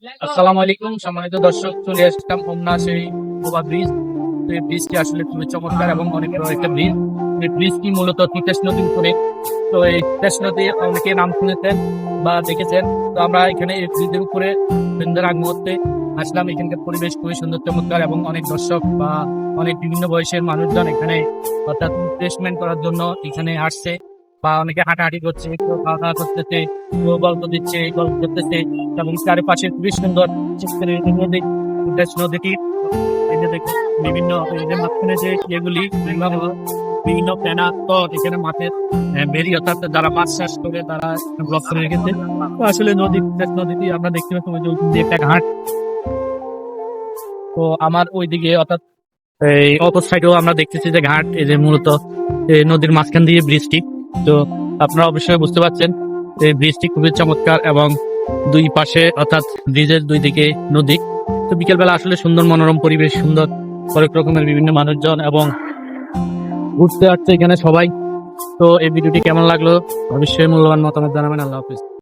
আসসালামু আলাইকুম সম্মানিত দর্শক, চলে আসলাম হোমনা সেই গোবা ব্রিজ। তো এই ব্রিজটি আসলে খুবই চমৎকার এবং অনেক বড় একটা ব্রিজ। এই ব্রিজটি মূলত তিতাস নদীর উপরে। তো এই তিতাস নদী অনেকে নাম শুনেছেন বা দেখেছেন। তো আমরা এখানে এই ব্রিজের উপরে সন্ধ্যার আগ মুহূর্তে আসলাম। এখানকার পরিবেশ খুবই সুন্দর চমৎকার এবং অনেক দর্শক বা অনেক বিভিন্ন বয়সের মানুষজন এখানে অর্থাৎ রিফ্রেশমেন্ট করার জন্য এখানে আসছে বা অনেকে হাঁটাহাঁটি করছে, কেউ খাওয়া দাওয়া করতেছে, কেউ গল্প দিচ্ছে, গল্প করতেছে এবং চারিপাশে খুবই সুন্দর চিত্রের নদী। নদীটি এই যে দেখুন বিভিন্ন এই যে মাঝখানে যে ইয়েগুলি বিভিন্ন ফেনা তো এখানে মাঠের বেরিয়ে অর্থাৎ যারা মাছ চাষ করে তারা ব্লক করে রেখেছে। তো আসলে নদীটি আমরা দেখতে পাচ্ছি ওই যে ওইখান দিয়ে একটা ঘাট। তো আমার ওইদিকে অর্থাৎ এই অপর সাইডেও আমরা দেখতেছি যে ঘাট, এই যে মূলত এই নদীর মাঝখান দিয়ে ব্রিজটি। তো আপনারা অবশ্যই বুঝতে পারছেন এই ব্রিজটি খুবই চমৎকার এবং দুই পাশে অর্থাৎ ব্রিজের দুই দিকে নদী। তো বিকেলবেলা আসলে সুন্দর মনোরম পরিবেশ, সুন্দর অনেক রকমের বিভিন্ন মানুষজন এবং ঘুরতে আসছে এখানে সবাই। তো এই ভিডিওটি কেমন লাগলো অবশ্যই মূল্যবান মতামত জানাবেন। আল্লাহ হাফিজ।